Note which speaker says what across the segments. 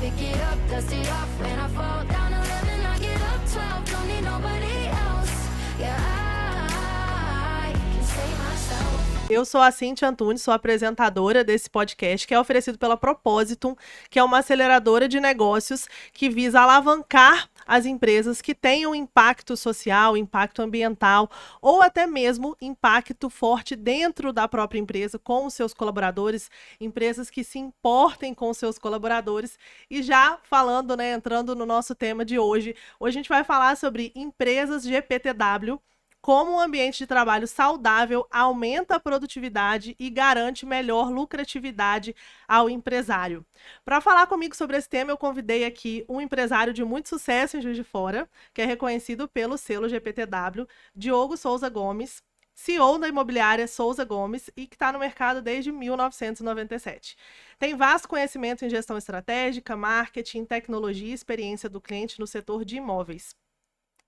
Speaker 1: pick it up, dust it off. When I fall down 11, I get up 12. Don't need nobody else. Yeah, I can save myself.
Speaker 2: Eu sou a Cíntia Antunes, sou apresentadora desse podcast que é oferecido pela Propositum, que é uma aceleradora de negócios que visa alavancar as empresas que tenham impacto social, impacto ambiental ou até mesmo impacto forte dentro da própria empresa com os seus colaboradores, empresas que se importem com os seus colaboradores. E já falando, né, entrando no nosso tema de hoje a gente vai falar sobre empresas GPTW, como um ambiente de trabalho saudável aumenta a produtividade e garante melhor lucratividade ao empresário. Para falar comigo sobre esse tema, eu convidei aqui um empresário de muito sucesso em Juiz de Fora, que é reconhecido pelo selo GPTW, Diogo Souza Gomes, CEO da imobiliária Souza Gomes e que está no mercado desde 1997. Tem vasto conhecimento em gestão estratégica, marketing, tecnologia e experiência do cliente no setor de imóveis.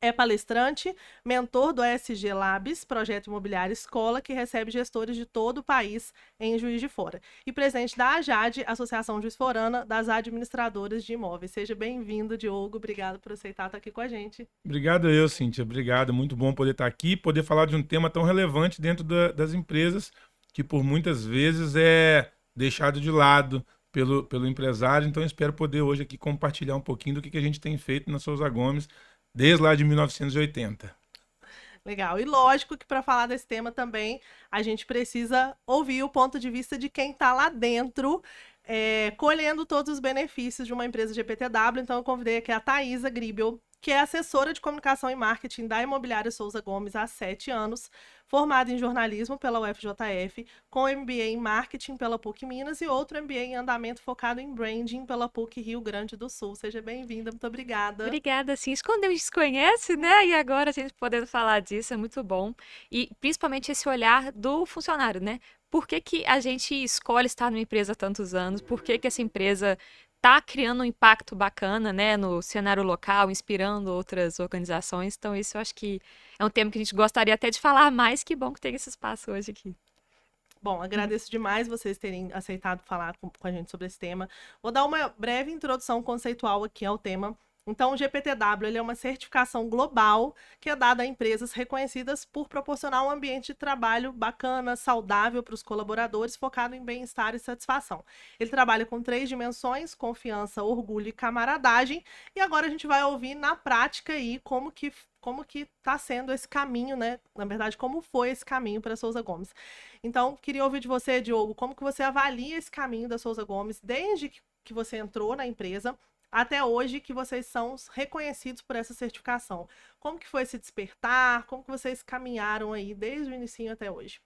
Speaker 2: É palestrante, mentor do ESG Labs, projeto imobiliário escola, que recebe gestores de todo o país em Juiz de Fora. E presidente da AJAD, Associação Juiz Forana, das administradoras de imóveis. Seja bem-vindo, Diogo. Obrigado por aceitar estar aqui com a gente.
Speaker 3: Obrigado eu, Cíntia. Obrigado. Muito bom poder estar aqui e poder falar de um tema tão relevante dentro das empresas, que por muitas vezes é deixado de lado pelo empresário. Então, eu espero poder hoje aqui compartilhar um pouquinho do que a gente tem feito na Souza Gomes, desde lá de 1980.
Speaker 2: Legal. E lógico que para falar desse tema também, a gente precisa ouvir o ponto de vista de quem está lá dentro, colhendo todos os benefícios de uma empresa GPTW. Então, eu convidei aqui a Thaisa Gribel, que é assessora de comunicação e marketing da imobiliária Souza Gomes há 7 anos, formada em jornalismo pela UFJF, com MBA em marketing pela PUC Minas e outro MBA em andamento focado em branding pela PUC Rio Grande do Sul. Seja bem-vinda, muito obrigada.
Speaker 4: Obrigada, sim. Quando a gente se conhece, né? E agora a gente podendo falar disso é muito bom. E principalmente esse olhar do funcionário, né? Por que que a gente escolhe estar numa empresa há tantos anos? Por que que essa empresa está criando um impacto bacana, né, no cenário local, inspirando outras organizações? Então, isso eu acho que é um tema que a gente gostaria até de falar mais. Que bom que tem esse espaço hoje aqui.
Speaker 2: Bom, agradeço demais vocês terem aceitado falar com a gente sobre esse tema. Vou dar uma breve introdução conceitual aqui ao tema. Então, o GPTW ele é uma certificação global que é dada a empresas reconhecidas por proporcionar um ambiente de trabalho bacana, saudável para os colaboradores, focado em bem-estar e satisfação. Ele trabalha com 3 dimensões: confiança, orgulho e camaradagem. E agora a gente vai ouvir na prática aí como que está sendo esse caminho, né? Na verdade, como foi esse caminho para a Souza Gomes. Então, queria ouvir de você, Diogo, como que você avalia esse caminho da Souza Gomes desde que você entrou na empresa até hoje, que vocês são reconhecidos por essa certificação. Como que foi esse despertar? Como que vocês caminharam aí desde o início até hoje?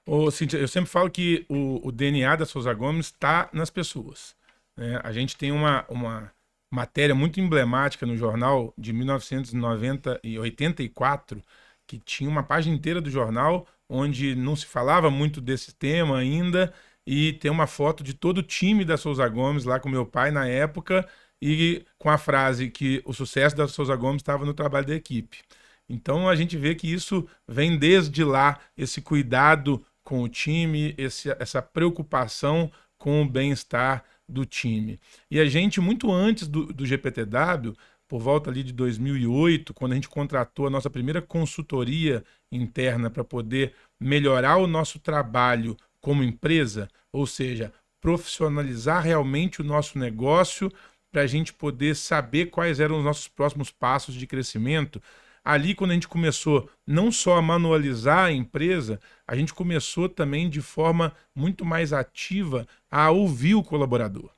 Speaker 3: Ô, Cíntia, eu sempre falo que o DNA da Souza Gomes está nas pessoas, né? A gente tem uma matéria muito emblemática no jornal de 1984, que tinha uma página inteira do jornal onde não se falava muito desse tema ainda, e tem uma foto de todo o time da Souza Gomes lá com meu pai na época e com a frase que o sucesso da Souza Gomes estava no trabalho da equipe. Então a gente vê que isso vem desde lá, esse cuidado com o time, essa preocupação com o bem-estar do time. E a gente, muito antes do GPTW, por volta ali de 2008, quando a gente contratou a nossa primeira consultoria interna para poder melhorar o nosso trabalho como empresa, ou seja, profissionalizar realmente o nosso negócio para a gente poder saber quais eram os nossos próximos passos de crescimento. Ali, quando a gente começou não só a manualizar a empresa, a gente começou também de forma muito mais ativa a ouvir o colaborador.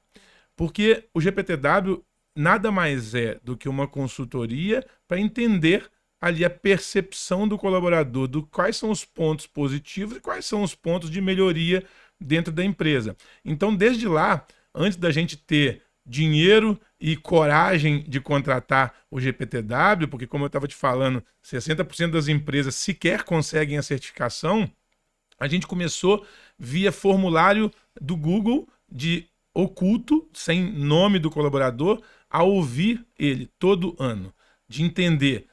Speaker 3: Porque o GPTW nada mais é do que uma consultoria para entender ali a percepção do colaborador, do quais são os pontos positivos e quais são os pontos de melhoria dentro da empresa. Então, desde lá, antes da gente ter dinheiro e coragem de contratar o GPTW, porque, como eu estava te falando, 60% das empresas sequer conseguem a certificação, a gente começou via formulário do Google, de oculto, sem nome do colaborador, a ouvir ele todo ano, de entender.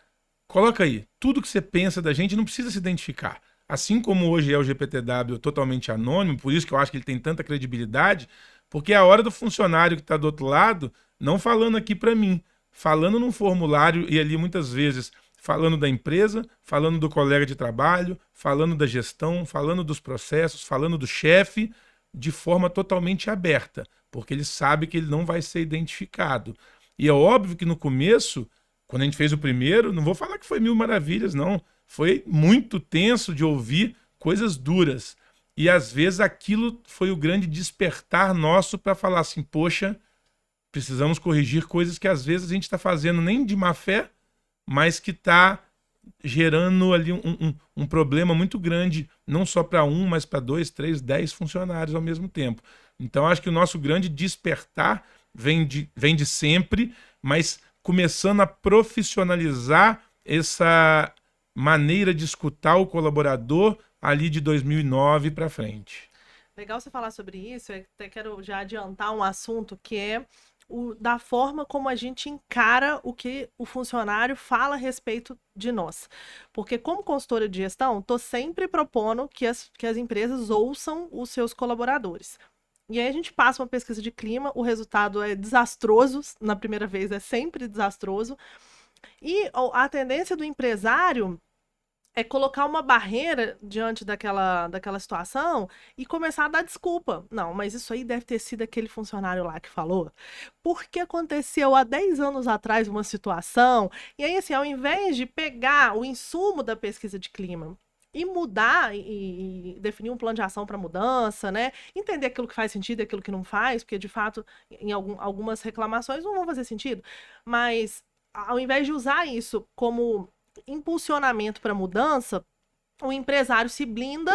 Speaker 3: Coloca aí, tudo que você pensa da gente não precisa se identificar. Assim como hoje é o GPTW totalmente anônimo, por isso que eu acho que ele tem tanta credibilidade, Porque é a hora do funcionário que está do outro lado, não falando aqui para mim, falando num formulário e ali muitas vezes falando da empresa, falando do colega de trabalho, falando da gestão, falando dos processos, falando do chefe, de forma totalmente aberta, porque ele sabe que ele não vai ser identificado. E é óbvio que no começo, quando a gente fez o primeiro, não vou falar que foi mil maravilhas, não. Foi muito tenso de ouvir coisas duras. E às vezes aquilo foi o grande despertar nosso para falar assim, poxa, precisamos corrigir coisas que às vezes a gente está fazendo nem de má fé, mas que está gerando ali um problema muito grande, não só para um, mas para 2, 3, 10 funcionários ao mesmo tempo. Então acho que o nosso grande despertar vem de sempre, mas começando a profissionalizar essa maneira de escutar o colaborador ali de 2009 para frente.
Speaker 2: Legal você falar sobre isso, eu até quero já adiantar um assunto que é da forma como a gente encara o que o funcionário fala a respeito de nós. Porque como consultora de gestão, estou sempre propondo que as empresas ouçam os seus colaboradores. E aí a gente passa uma pesquisa de clima, o resultado é desastroso, na primeira vez é sempre desastroso. E a tendência do empresário é colocar uma barreira diante daquela situação e começar a dar desculpa. Não, mas isso aí deve ter sido aquele funcionário lá que falou. Porque aconteceu há 10 anos atrás uma situação, e aí assim, ao invés de pegar o insumo da pesquisa de clima e mudar e definir um plano de ação para mudança, né? Entender aquilo que faz sentido e aquilo que não faz, porque de fato, em algumas reclamações não vão fazer sentido, mas ao invés de usar isso como impulsionamento para mudança, o empresário se blinda,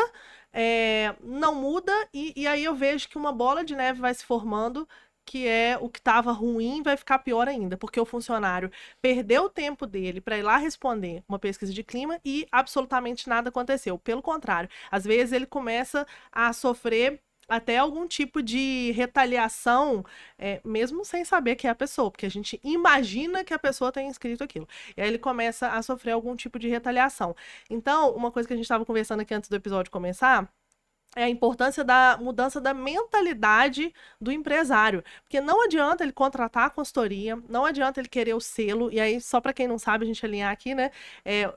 Speaker 2: não muda, e aí eu vejo que uma bola de neve vai se formando, que é o que estava ruim vai ficar pior ainda, porque o funcionário perdeu o tempo dele para ir lá responder uma pesquisa de clima e absolutamente nada aconteceu. Pelo contrário, às vezes ele começa a sofrer até algum tipo de retaliação, mesmo sem saber que é a pessoa, porque a gente imagina que a pessoa tenha escrito aquilo. E aí ele começa a sofrer algum tipo de retaliação. Então, uma coisa que a gente estava conversando aqui antes do episódio começar é a importância da mudança da mentalidade do empresário. Porque não adianta ele contratar a consultoria, não adianta ele querer o selo, e aí, só para quem não sabe, a gente alinhar aqui, né?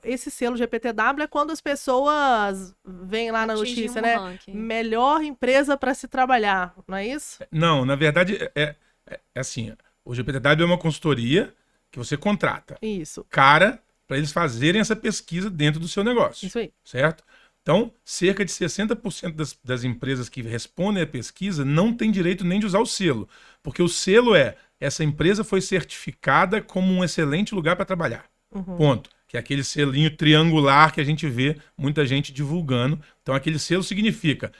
Speaker 2: Esse selo GPTW é quando as pessoas veem lá na notícia, né?
Speaker 4: Ranking.
Speaker 2: Melhor empresa para se trabalhar, não é isso?
Speaker 3: Não, na verdade, é assim, o GPTW é uma consultoria que você contrata.
Speaker 2: Isso.
Speaker 3: Cara, para eles fazerem essa pesquisa dentro do seu negócio.
Speaker 2: Isso aí.
Speaker 3: Certo? Então, cerca de 60% das empresas que respondem à pesquisa não têm direito nem de usar o selo. Porque o selo essa empresa foi certificada como um excelente lugar para trabalhar.
Speaker 2: Uhum.
Speaker 3: Ponto. Que é aquele selinho triangular que a gente vê muita gente divulgando. Então, aquele selo significa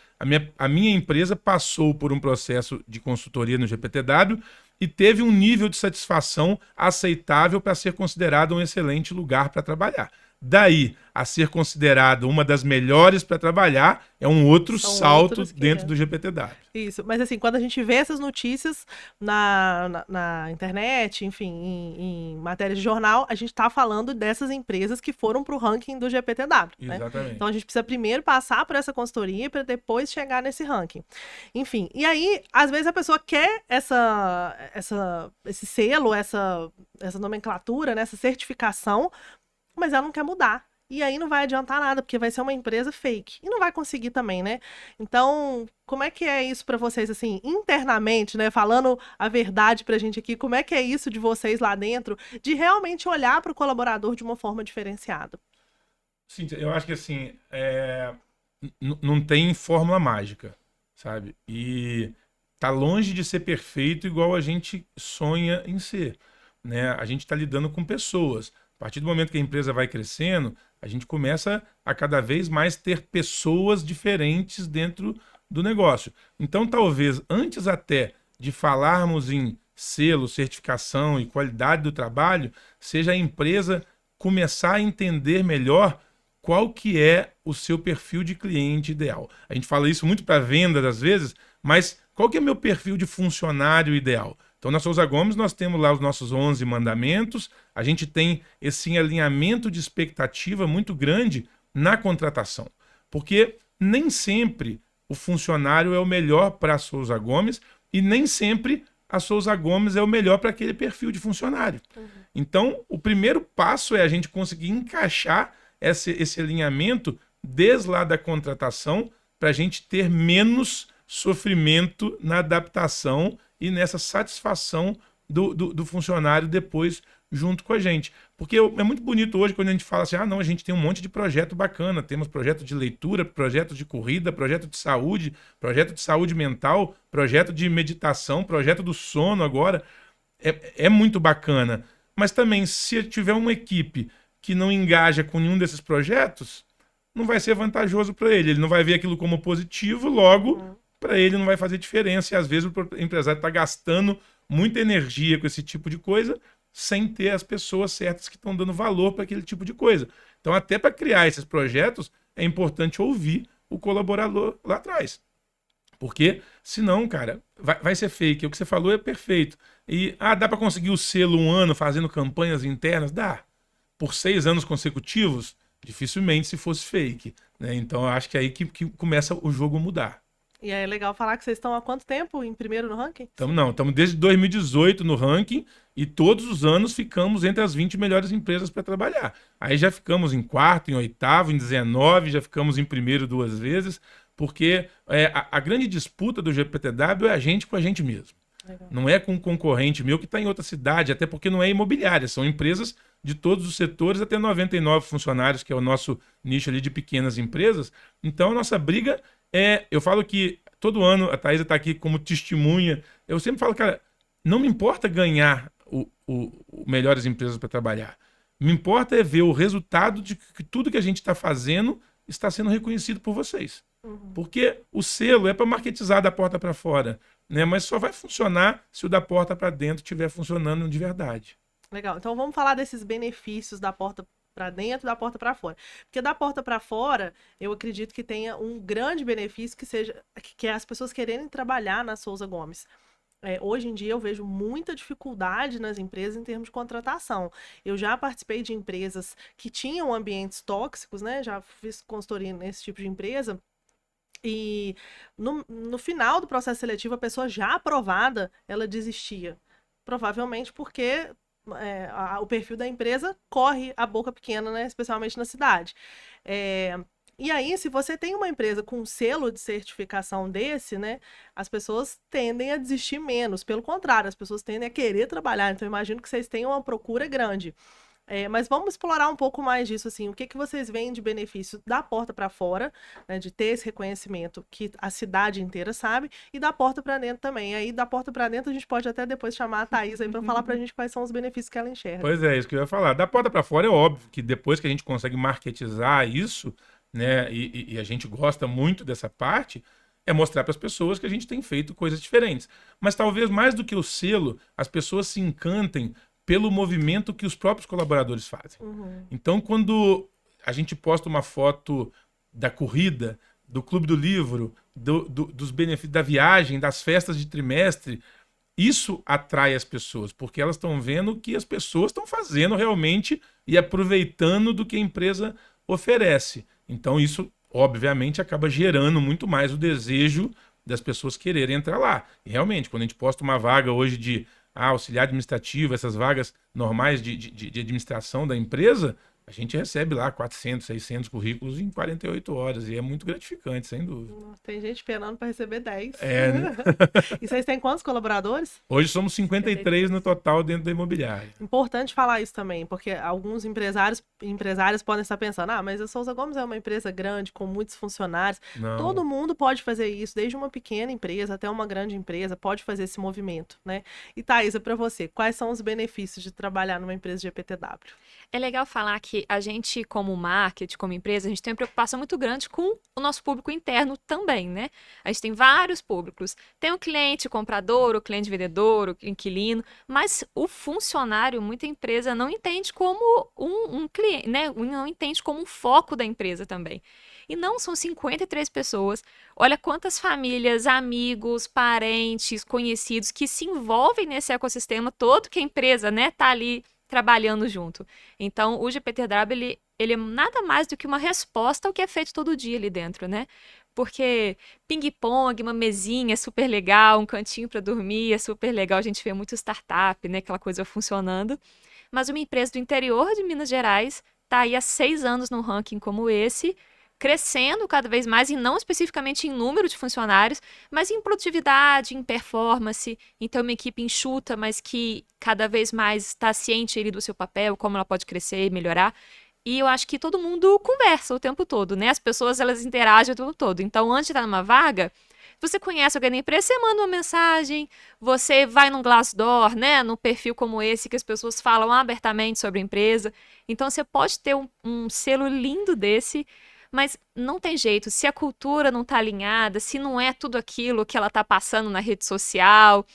Speaker 3: a minha empresa passou por um processo de consultoria no GPTW e teve um nível de satisfação aceitável para ser considerado um excelente lugar para trabalhar. Daí a ser considerado uma das melhores para trabalhar é um outro salto dentro do GPTW.
Speaker 2: Isso, mas assim, quando a gente vê essas notícias na internet, enfim, em matérias de jornal, a gente está falando dessas empresas que foram para o ranking do GPTW.
Speaker 3: Exatamente.
Speaker 2: Né? Então a gente precisa primeiro passar por essa consultoria para depois chegar nesse ranking. Enfim, e aí, às vezes a pessoa quer esse selo, essa nomenclatura, né, essa certificação, mas ela não quer mudar. E aí não vai adiantar nada, porque vai ser uma empresa fake. E não vai conseguir também, né? Então, como é que é isso para vocês, assim, internamente, né? Falando a verdade pra gente aqui, como é que é isso de vocês lá dentro, de realmente olhar para o colaborador de uma forma diferenciada?
Speaker 3: Sim, eu acho que, assim, não tem fórmula mágica, sabe? E tá longe de ser perfeito igual a gente sonha em ser, né? A gente tá lidando com pessoas. A partir do momento que a empresa vai crescendo, a gente começa a cada vez mais ter pessoas diferentes dentro do negócio. Então, talvez, antes até de falarmos em selo, certificação e qualidade do trabalho, seja a empresa começar a entender melhor qual que é o seu perfil de cliente ideal. A gente fala isso muito para venda, às vezes, mas qual que é o meu perfil de funcionário ideal? Então, na Souza Gomes, nós temos lá os nossos 11 mandamentos, a gente tem esse alinhamento de expectativa muito grande na contratação, porque nem sempre o funcionário é o melhor para a Souza Gomes E nem sempre a Souza Gomes é o melhor para aquele perfil de funcionário. Então, o primeiro passo é a gente conseguir encaixar esse alinhamento desde lá da contratação para a gente ter menos sofrimento na adaptação e nessa satisfação do funcionário depois junto com a gente. Porque é muito bonito hoje quando a gente fala assim, não, a gente tem um monte de projeto bacana, temos projeto de leitura, projeto de corrida, projeto de saúde mental, projeto de meditação, projeto do sono agora. É muito bacana. Mas também, se tiver uma equipe que não engaja com nenhum desses projetos, não vai ser vantajoso para ele. Ele não vai ver aquilo como positivo, logo, para ele não vai fazer diferença. E às vezes o empresário está gastando muita energia com esse tipo de coisa, sem ter as pessoas certas que estão dando valor para aquele tipo de coisa. Então, até para criar esses projetos, é importante ouvir o colaborador lá atrás. Porque, senão, cara, vai ser fake. O que você falou é perfeito. E, dá para conseguir o selo um ano fazendo campanhas internas? Dá. Por 6 anos consecutivos? Dificilmente se fosse fake. Né? Então, eu acho que é aí que começa o jogo mudar.
Speaker 2: E é legal falar que vocês estão há quanto tempo em primeiro no ranking?
Speaker 3: Estamos desde 2018 no ranking e todos os anos ficamos entre as 20 melhores empresas para trabalhar. Aí já ficamos em quarto, em oitavo, em 19, já ficamos em primeiro 2 vezes, porque a grande disputa do GPTW é a gente com a gente mesmo. Legal. Não é com um concorrente meu que está em outra cidade, até porque não é imobiliária, são empresas de todos os setores, até 99 funcionários, que é o nosso nicho ali de pequenas empresas. Então a nossa briga eu falo que todo ano, a Thaisa está aqui como testemunha, eu sempre falo, cara, não me importa ganhar o melhores empresas para trabalhar. Me importa é ver o resultado de que tudo que a gente está fazendo está sendo reconhecido por vocês. Porque o selo é para marketizar da porta para fora, né? Mas só vai funcionar se o da porta para dentro estiver funcionando de verdade.
Speaker 2: Legal. Então vamos falar desses benefícios da porta para dentro, da porta para fora. Porque da porta para fora, eu acredito que tenha um grande benefício que é as pessoas quererem trabalhar na Souza Gomes. Hoje em dia eu vejo muita dificuldade nas empresas em termos de contratação. Eu já participei de empresas que tinham ambientes tóxicos, né? Já fiz consultoria nesse tipo de empresa. E no final do processo seletivo, a pessoa já aprovada, ela desistia. Provavelmente porque o perfil da empresa corre a boca pequena, né? Especialmente na cidade. E aí, se você tem uma empresa com um selo de certificação desse, né? As pessoas tendem a desistir menos. Pelo contrário, as pessoas tendem a querer trabalhar. Então, eu imagino que vocês tenham uma procura grande. Mas vamos explorar um pouco mais disso, assim, o que vocês veem de benefício da porta para fora, né, de ter esse reconhecimento que a cidade inteira sabe, e da porta para dentro também. Aí, da porta para dentro, a gente pode até depois chamar a Thaisa aí para falar para a gente quais são os benefícios que ela enxerga.
Speaker 3: Pois é, isso que eu ia falar. Da porta para fora é óbvio que depois que a gente consegue marketizar isso, né, e a gente gosta muito dessa parte, é mostrar para as pessoas que a gente tem feito coisas diferentes. Mas talvez mais do que o selo, as pessoas se encantem pelo movimento que os próprios colaboradores fazem. Então, quando a gente posta uma foto da corrida, do Clube do Livro, dos benefícios da viagem, das festas de trimestre, isso atrai as pessoas, porque elas estão vendo que as pessoas estão fazendo realmente e aproveitando do que a empresa oferece. Então, isso, obviamente, acaba gerando muito mais o desejo das pessoas quererem entrar lá. E, realmente, quando a gente posta uma vaga hoje de auxiliar administrativo, essas vagas normais de administração da empresa, a gente recebe lá 400, 600 currículos em 48 horas. E é muito gratificante, sem dúvida.
Speaker 2: Tem gente esperando para receber 10.
Speaker 3: Né?
Speaker 2: E vocês têm quantos colaboradores?
Speaker 3: Hoje somos 53 no total dentro da imobiliária.
Speaker 2: Importante falar isso também, porque alguns empresários podem estar pensando, mas a Souza Gomes é uma empresa grande, com muitos funcionários.
Speaker 3: Não.
Speaker 2: Todo mundo pode fazer isso, desde uma pequena empresa até uma grande empresa, pode fazer esse movimento, né? E Thaisa, para você, quais são os benefícios de trabalhar numa empresa de GPTW?
Speaker 4: É legal falar que a gente, como marketing, como empresa, a gente tem uma preocupação muito grande com o nosso público interno também, né? A gente tem vários públicos. Tem o cliente comprador, o cliente vendedor, o inquilino, mas o funcionário, muita empresa não entende como um cliente, né? Não entende como um foco da empresa também. E não são 53 pessoas. Olha quantas famílias, amigos, parentes, conhecidos que se envolvem nesse ecossistema todo que a empresa, né, tá ali trabalhando junto. Então, o GPTW, ele é nada mais do que uma resposta ao que é feito todo dia ali dentro, né? Porque ping-pong, uma mesinha é super legal, um cantinho para dormir é super legal. A gente vê muito startup, né? Aquela coisa funcionando. Mas uma empresa do interior de Minas Gerais está aí há 6 anos num ranking como esse, crescendo cada vez mais, e não especificamente em número de funcionários, mas em produtividade, em performance, em ter uma equipe enxuta, mas que cada vez mais está ciente ali do seu papel, como ela pode crescer e melhorar. E eu acho que todo mundo conversa o tempo todo, né? As pessoas, elas interagem o tempo todo. Então, antes de estar numa vaga, você conhece alguém da empresa, você manda uma mensagem, você vai num Glassdoor, né? Num perfil como esse, que as pessoas falam abertamente sobre a empresa. Então, você pode ter um selo lindo desse, mas não tem jeito. Se a cultura não está alinhada, se não é tudo aquilo que ela está passando na rede social,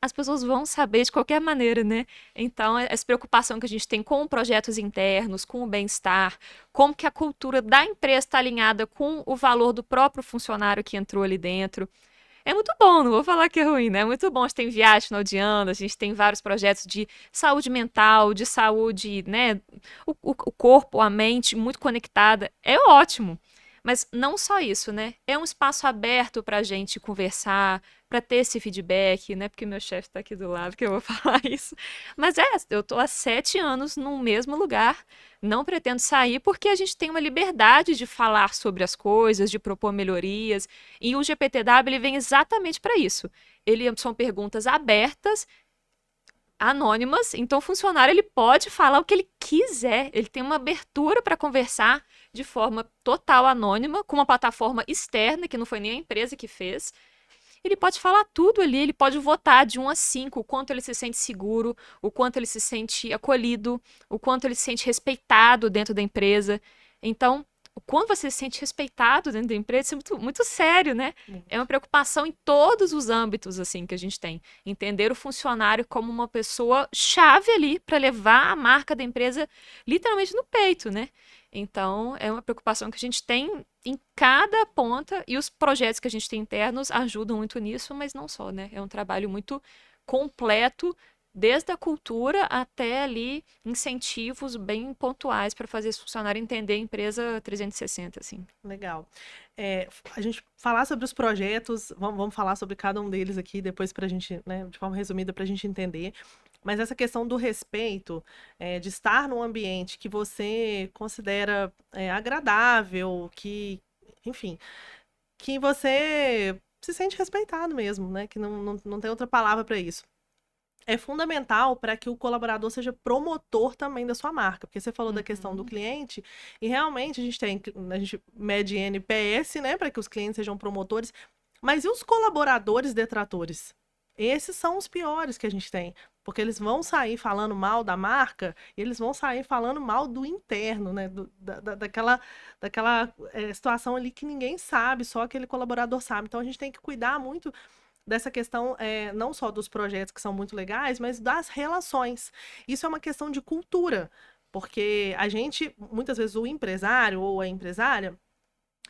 Speaker 4: as pessoas vão saber de qualquer maneira, né? Então, essa preocupação que a gente tem com projetos internos, com o bem-estar, como que a cultura da empresa está alinhada com o valor do próprio funcionário que entrou ali dentro. É muito bom, não vou falar que é ruim, né? É muito bom. A gente tem viagem no final de ano, a gente tem vários projetos de saúde mental, de saúde, né? O corpo, a mente muito conectada. É ótimo. Mas não só isso, né? É um espaço aberto para a gente conversar, para ter esse feedback, né? Porque meu chefe está aqui do lado que eu vou falar isso. Mas eu tô há 7 anos no mesmo lugar, não pretendo sair porque a gente tem uma liberdade de falar sobre as coisas, de propor melhorias. E o GPTW ele vem exatamente para isso. São perguntas abertas, anônimas, então o funcionário ele pode falar o que ele quiser, ele tem uma abertura para conversar de forma total anônima, com uma plataforma externa, que não foi nem a empresa que fez. Ele pode falar tudo ali, ele pode votar de 1 a 5, o quanto ele se sente seguro, o quanto ele se sente acolhido, o quanto ele se sente respeitado dentro da empresa. Então, quando você se sente respeitado dentro da empresa, isso é muito, muito sério, né? É uma preocupação em todos os âmbitos assim que a gente tem. Entender o funcionário como uma pessoa chave ali para levar a marca da empresa literalmente no peito, né? Então, é uma preocupação que a gente tem em cada ponta, e os projetos que a gente tem internos ajudam muito nisso, mas não só, né? É um trabalho muito completo, desde a cultura até ali incentivos bem pontuais para fazer esse funcionário entender a empresa 360, assim.
Speaker 2: Legal. A gente falar sobre os projetos, vamos falar sobre cada um deles aqui depois para a gente, né, de forma resumida, para a gente entender. Mas essa questão do respeito, de estar num ambiente que você considera agradável, que, enfim, que você se sente respeitado mesmo, né? Que não tem outra palavra para isso. É fundamental para que o colaborador seja promotor também da sua marca, porque você falou da questão do cliente, e realmente a gente mede NPS, né, para que os clientes sejam promotores, mas e os colaboradores detratores? Esses são os piores que a gente tem, porque eles vão sair falando mal da marca, e eles vão sair falando mal do interno, né, daquela situação ali que ninguém sabe, só aquele colaborador sabe. Então a gente tem que cuidar muito dessa questão, não só dos projetos que são muito legais, mas das relações. Isso é uma questão de cultura, porque a gente, muitas vezes, o empresário ou a empresária,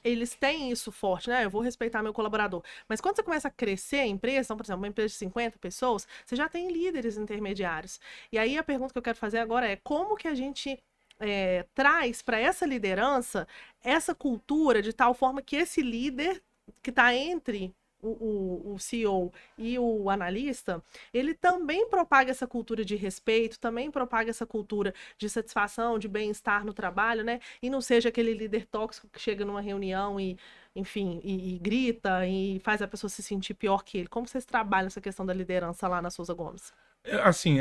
Speaker 2: eles têm isso forte, né? Eu vou respeitar meu colaborador. Mas quando você começa a crescer a empresa, então, por exemplo, uma empresa de 50 pessoas, você já tem líderes intermediários. E aí a pergunta que eu quero fazer agora é como que a gente traz para essa liderança essa cultura de tal forma que esse líder que está entre o CEO e o analista, ele também propaga essa cultura de respeito, também propaga essa cultura de satisfação, de bem-estar no trabalho, né? E não seja aquele líder tóxico que chega numa reunião e, enfim, e grita e faz a pessoa se sentir pior que ele. Como vocês trabalham essa questão da liderança lá na Souza Gomes?
Speaker 3: Assim,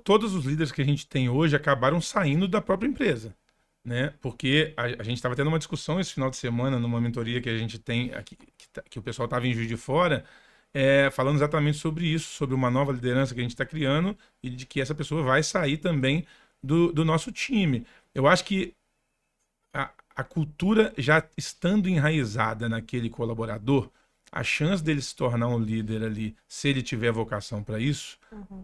Speaker 3: todos os líderes que a gente tem hoje acabaram saindo da própria empresa, né? Porque a gente estava tendo uma discussão esse final de semana numa mentoria que a gente tem aqui, que o pessoal estava em Juiz de Fora, falando exatamente sobre isso, sobre uma nova liderança que a gente está criando e de que essa pessoa vai sair também do nosso time. Eu acho que a cultura já estando enraizada naquele colaborador, a chance dele se tornar um líder ali, se ele tiver vocação para isso,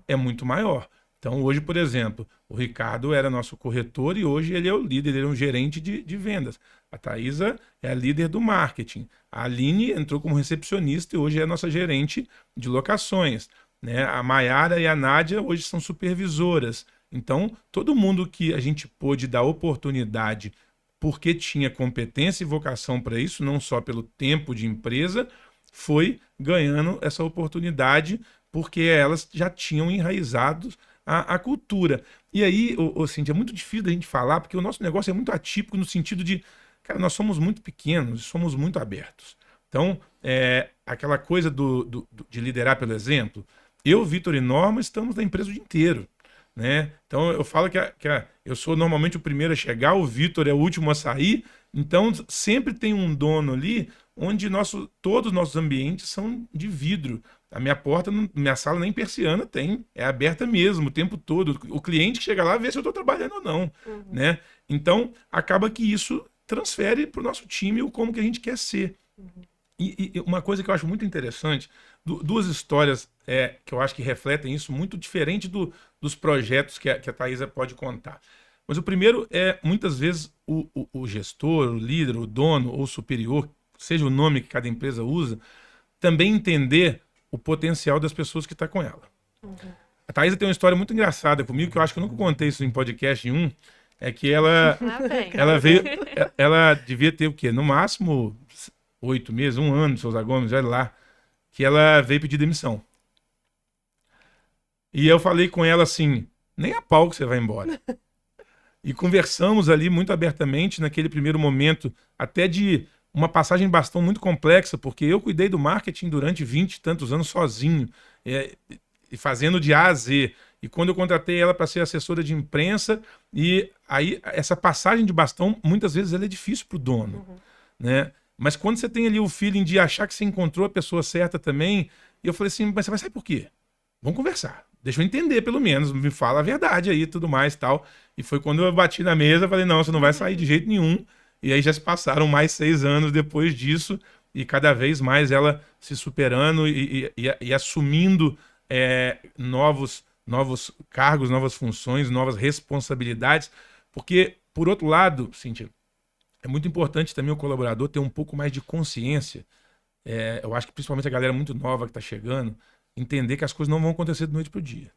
Speaker 3: é muito maior. Então, hoje, por exemplo, o Ricardo era nosso corretor e hoje ele é o líder, ele é um gerente de vendas. A Thaisa é a líder do marketing. A Aline entrou como recepcionista e hoje é a nossa gerente de locações, né? A Maiara e a Nádia hoje são supervisoras. Então, todo mundo que a gente pôde dar oportunidade porque tinha competência e vocação para isso, não só pelo tempo de empresa, foi ganhando essa oportunidade porque elas já tinham enraizado a cultura. E aí, Cíntia, é muito difícil da gente falar, porque o nosso negócio é muito atípico no sentido de, cara, nós somos muito pequenos, somos muito abertos. Então, aquela coisa de liderar pelo exemplo, eu, Vitor e Norma estamos na empresa o dia inteiro. Né? Então eu falo que eu sou normalmente o primeiro a chegar, o Vitor é o último a sair, então sempre tem um dono ali onde todos os nossos ambientes são de vidro. A minha porta, minha sala nem persiana tem, é aberta mesmo o tempo todo. O cliente que chega lá vê se eu estou trabalhando ou não. Né? Então acaba que isso transfere para o nosso time o como que a gente quer ser. E uma coisa que eu acho muito interessante, duas histórias que eu acho que refletem isso, muito diferente dos projetos que a Thaisa pode contar. Mas o primeiro é, muitas vezes, o gestor, o líder, o dono ou superior, seja o nome que cada empresa usa, também entender o potencial das pessoas que estão com ela. A Thaisa tem uma história muito engraçada comigo, que eu acho que eu nunca contei isso em podcast nenhum, é que ela devia ter o quê? No máximo 8 meses, 1 ano de Souza Gomes, olha lá, que ela veio pedir demissão. E eu falei com ela assim, nem a pau que você vai embora. E conversamos ali muito abertamente naquele primeiro momento, até de uma passagem de bastão muito complexa, porque eu cuidei do marketing durante 20 e tantos anos sozinho, e fazendo de A a Z. E quando eu contratei ela para ser assessora de imprensa, e aí essa passagem de bastão, muitas vezes ela é difícil para o dono, né? Mas quando você tem ali o feeling de achar que você encontrou a pessoa certa também, e eu falei assim, mas você vai sair por quê? Vamos conversar. Deixa eu entender, pelo menos. Me fala a verdade aí e tudo mais e tal. E foi quando eu bati na mesa, falei, não, você não vai sair de jeito nenhum. E aí já se passaram mais 6 anos depois disso, e cada vez mais ela se superando e assumindo novos cargos, novas funções, novas responsabilidades. Porque, por outro lado, Cíntia, é muito importante também o colaborador ter um pouco mais de consciência. Eu acho que principalmente a galera muito nova que está chegando, entender que as coisas não vão acontecer de noite para o dia.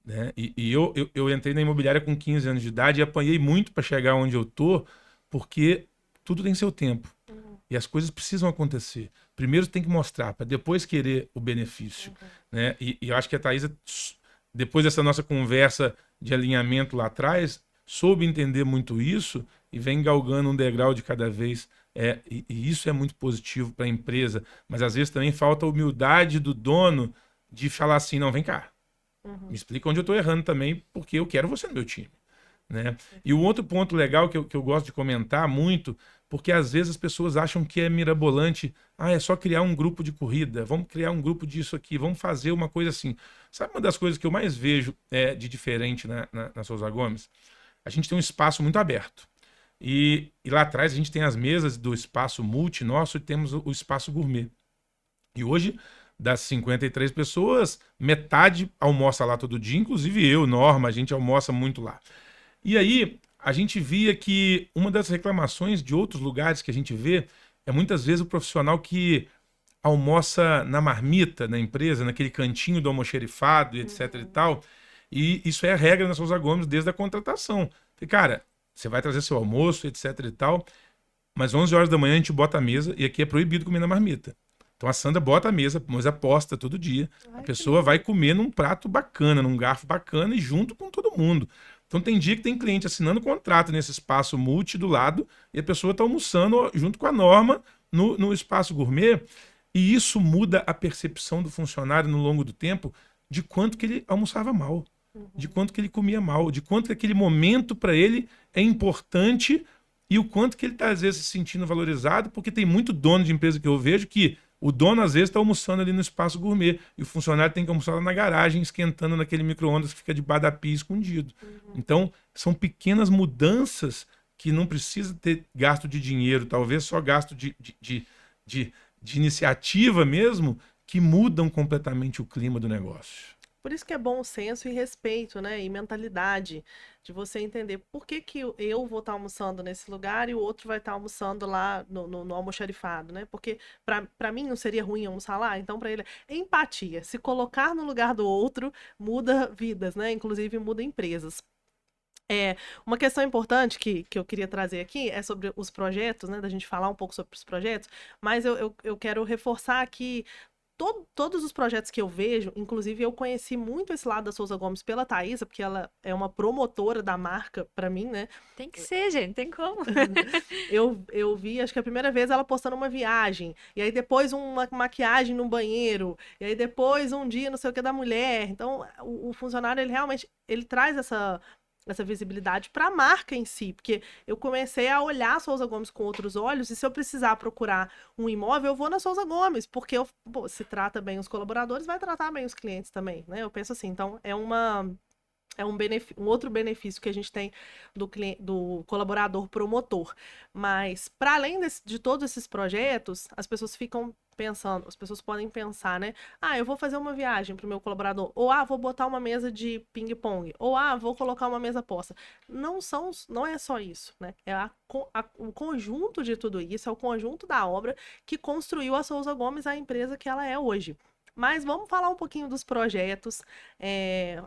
Speaker 3: Né? E eu entrei na imobiliária com 15 anos de idade e apanhei muito para chegar onde eu tô, porque tudo tem seu tempo. E as coisas precisam acontecer. Primeiro tem que mostrar, para depois querer o benefício. Né? E eu acho que a Thaisa, depois dessa nossa conversa de alinhamento lá atrás, soube entender muito isso e vem galgando um degrau de cada vez. E isso é muito positivo para a empresa. Mas às vezes também falta a humildade do dono de falar assim, não, vem cá. Me explica onde eu estou errando também, porque eu quero você no meu time. Né? E o outro ponto legal que eu gosto de comentar muito, porque às vezes as pessoas acham que é mirabolante, é só criar um grupo de corrida, vamos criar um grupo disso aqui, vamos fazer uma coisa assim. Sabe uma das coisas que eu mais vejo de diferente na Souza Gomes? A gente tem um espaço muito aberto. E lá atrás a gente tem as mesas do espaço multi nosso e temos o espaço gourmet. E hoje, das 53 pessoas, metade almoça lá todo dia, inclusive eu, Norma, a gente almoça muito lá. E aí, a gente via que uma das reclamações de outros lugares que a gente vê é muitas vezes o profissional que almoça na marmita, na empresa, naquele cantinho do almoxerifado, etc e tal. E isso é a regra na Souza Gomes desde a contratação. E, cara, você vai trazer seu almoço, etc e tal, mas 11 horas da manhã a gente bota a mesa e aqui é proibido comer na marmita. Então a Sandra bota a mesa, mas aposta todo dia. A pessoa vai comer num prato bacana, num garfo bacana e junto com todo mundo. Então tem dia que tem cliente assinando contrato nesse espaço multi do lado e a pessoa está almoçando junto com a Norma no espaço gourmet, e isso muda a percepção do funcionário no longo do tempo de quanto que ele almoçava mal, de quanto que ele comia mal, de quanto que aquele momento para ele é importante e o quanto que ele está às vezes se sentindo valorizado, porque tem muito dono de empresa que eu vejo que o dono às vezes está almoçando ali no espaço gourmet e o funcionário tem que almoçar lá na garagem, esquentando naquele micro-ondas que fica debaixo da pia escondido. Então, são pequenas mudanças que não precisa ter gasto de dinheiro, talvez só gasto de iniciativa mesmo, que mudam completamente o clima do negócio.
Speaker 2: Por isso que é bom senso e respeito, né? E mentalidade de você entender por que eu vou estar almoçando nesse lugar e o outro vai estar almoçando lá no almoxarifado, né? Porque para mim não seria ruim almoçar lá, então para ele é empatia. Se colocar no lugar do outro muda vidas, né? Inclusive muda empresas. Uma questão importante que eu queria trazer aqui é sobre os projetos, né? Da gente falar um pouco sobre os projetos, mas eu quero reforçar aqui todos os projetos que eu vejo, inclusive eu conheci muito esse lado da Souza Gomes pela Thaisa, porque ela é uma promotora da marca pra mim, né?
Speaker 4: Tem que ser, gente, tem como.
Speaker 2: Eu vi, acho que a primeira vez ela postando uma viagem, e aí depois uma maquiagem no banheiro, e aí depois um dia não sei o que da mulher. Então, o funcionário, ele realmente, ele traz essa visibilidade para a marca em si, porque eu comecei a olhar a Souza Gomes com outros olhos, e se eu precisar procurar um imóvel, eu vou na Souza Gomes, porque se trata bem os colaboradores, vai tratar bem os clientes também, né? Eu penso assim, então um outro benefício que a gente tem do colaborador promotor. Mas, para além de todos esses projetos, as pessoas ficam pensando, as pessoas podem pensar, né? Eu vou fazer uma viagem para o meu colaborador, ou vou botar uma mesa de ping-pong, ou vou colocar uma mesa posta. Não é só isso, né? É o conjunto de tudo isso, é o conjunto da obra que construiu a Souza Gomes a empresa que ela é hoje. Mas vamos falar um pouquinho dos projetos,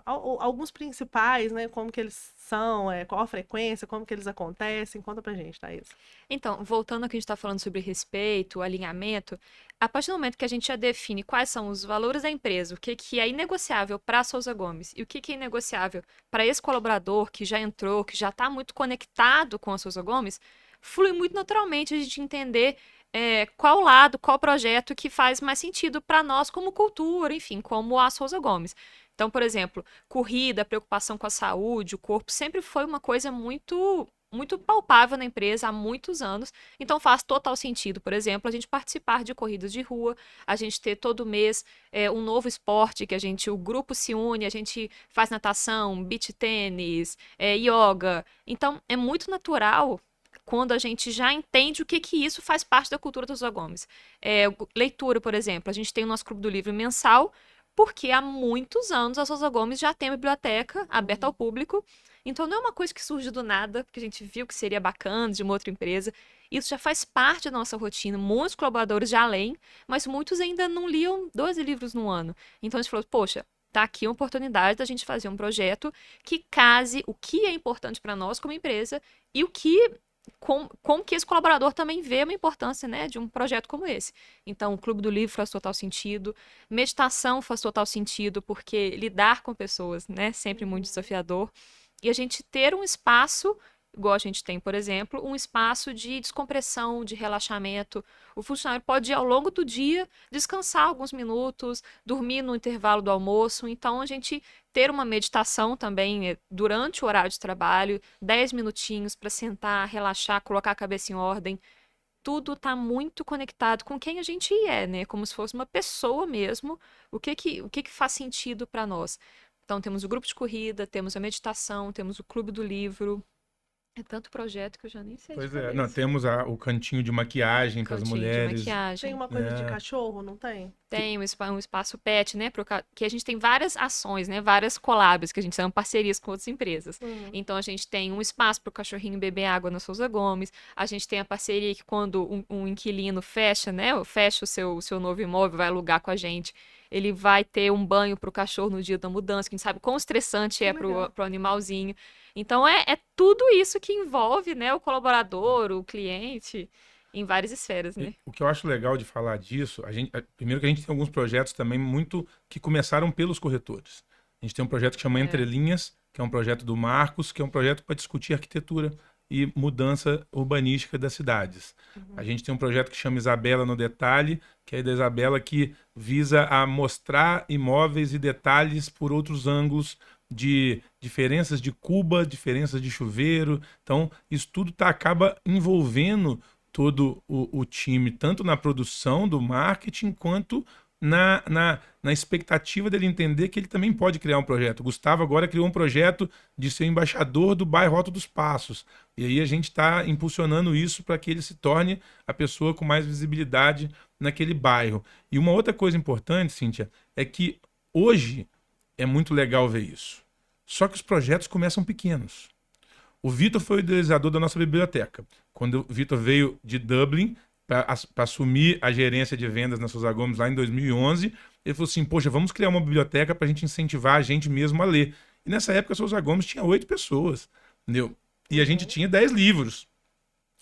Speaker 2: alguns principais, né? Como que eles são, qual a frequência, como que eles acontecem. Conta pra gente, Thaís.
Speaker 4: Então, voltando ao que a gente está falando sobre respeito, alinhamento, a partir do momento que a gente já define quais são os valores da empresa, o que é inegociável para a Souza Gomes e o que é inegociável para esse colaborador que já entrou, que já está muito conectado com a Souza Gomes, flui muito naturalmente a gente entender qual lado, qual projeto que faz mais sentido para nós como cultura, enfim, como a Souza Gomes. Então, por exemplo, corrida, preocupação com a saúde, o corpo, sempre foi uma coisa muito muito palpável na empresa há muitos anos, então faz total sentido, por exemplo, a gente participar de corridas de rua, a gente ter todo mês um novo esporte que o grupo se une, a gente faz natação, beach tênis, yoga, então é muito natural quando a gente já entende o que isso faz parte da cultura dos Souza Gomes. Leitura, por exemplo, a gente tem o nosso Clube do Livro mensal, porque há muitos anos a Souza Gomes já tem a biblioteca aberta ao público, então não é uma coisa que surge do nada, porque a gente viu que seria bacana de uma outra empresa, isso já faz parte da nossa rotina, muitos colaboradores já leem, mas muitos ainda não liam 12 livros no ano, então a gente falou, poxa, tá aqui uma oportunidade da gente fazer um projeto que case o que é importante para nós como empresa e como que esse colaborador também vê uma importância, né, de um projeto como esse. Então, o Clube do Livro faz total sentido, meditação faz total sentido, porque lidar com pessoas, né, sempre muito desafiador, e a gente ter um espaço, igual a gente tem, por exemplo, um espaço de descompressão, de relaxamento. O funcionário pode ir ao longo do dia descansar alguns minutos, dormir no intervalo do almoço, então a gente ter uma meditação também durante o horário de trabalho, 10 minutinhos para sentar, relaxar, colocar a cabeça em ordem. Tudo está muito conectado com quem a gente é, né? Como se fosse uma pessoa mesmo. O que faz sentido para nós? Então, temos o grupo de corrida, temos a meditação, temos o clube do livro. É tanto projeto que eu já nem sei de
Speaker 3: Pois é,
Speaker 4: cabeça.
Speaker 3: temos o cantinho de maquiagem para as
Speaker 4: Cantinho de
Speaker 3: mulheres.
Speaker 4: maquiagem.
Speaker 2: Tem uma coisa de cachorro, não tem?
Speaker 4: Tem um espaço pet, né? Que a gente tem várias ações, né? Várias collabs, que a gente chama parcerias com outras empresas. Então, a gente tem um espaço para o cachorrinho beber água na Souza Gomes. A gente tem a parceria que quando um inquilino fecha, né? Fecha o seu novo imóvel, vai alugar com a gente. Ele vai ter um banho para o cachorro no dia da mudança, que a gente sabe quão estressante é para o animalzinho. Então, é tudo isso que envolve, né? O colaborador, o cliente, em várias esferas, né?
Speaker 3: O que eu acho legal de falar disso, primeiro que a gente tem alguns projetos também muito que começaram pelos corretores. A gente tem um projeto que chama Entre Linhas, que é um projeto do Marcos, que é um projeto para discutir arquitetura e mudança urbanística das cidades. A gente tem um projeto que chama Isabela no Detalhe, que é da Isabela, que visa a mostrar imóveis e detalhes por outros ângulos, de diferenças de cuba, diferenças de chuveiro. Então, isso tudo acaba envolvendo todo o time, tanto na produção do marketing, quanto na expectativa dele entender que ele também pode criar um projeto. O Gustavo agora criou um projeto de ser embaixador do bairro Alto dos Passos. E aí a gente está impulsionando isso para que ele se torne a pessoa com mais visibilidade naquele bairro. E uma outra coisa importante, Cíntia, é que hoje é muito legal ver isso. Só que os projetos começam pequenos. O Vitor foi o idealizador da nossa biblioteca. Quando o Vitor veio de Dublin para assumir a gerência de vendas na Souza Gomes lá em 2011, ele falou assim, poxa, vamos criar uma biblioteca para a gente incentivar a gente mesmo a ler. E nessa época a Souza Gomes tinha 8 pessoas. entendeu? E a gente tinha 10 livros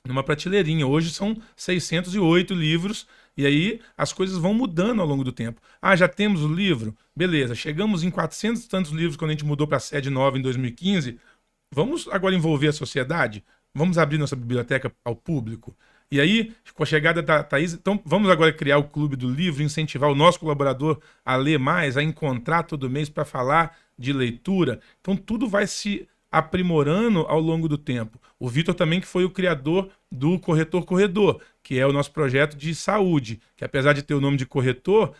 Speaker 3: numa prateleirinha. Hoje são 608 livros, e aí as coisas vão mudando ao longo do tempo. Ah, já temos o livro? Beleza, chegamos em 400 e tantos livros quando a gente mudou para a sede nova em 2015. Vamos agora envolver a sociedade? Vamos abrir nossa biblioteca ao público? E aí, com a chegada da Thaís, então vamos agora criar o Clube do Livro, incentivar o nosso colaborador a ler mais, a encontrar todo mês para falar de leitura. Então tudo vai se aprimorando ao longo do tempo. O Vitor também que foi o criador do Corretor Corredor, que é o nosso projeto de saúde, que apesar de ter o nome de corredor,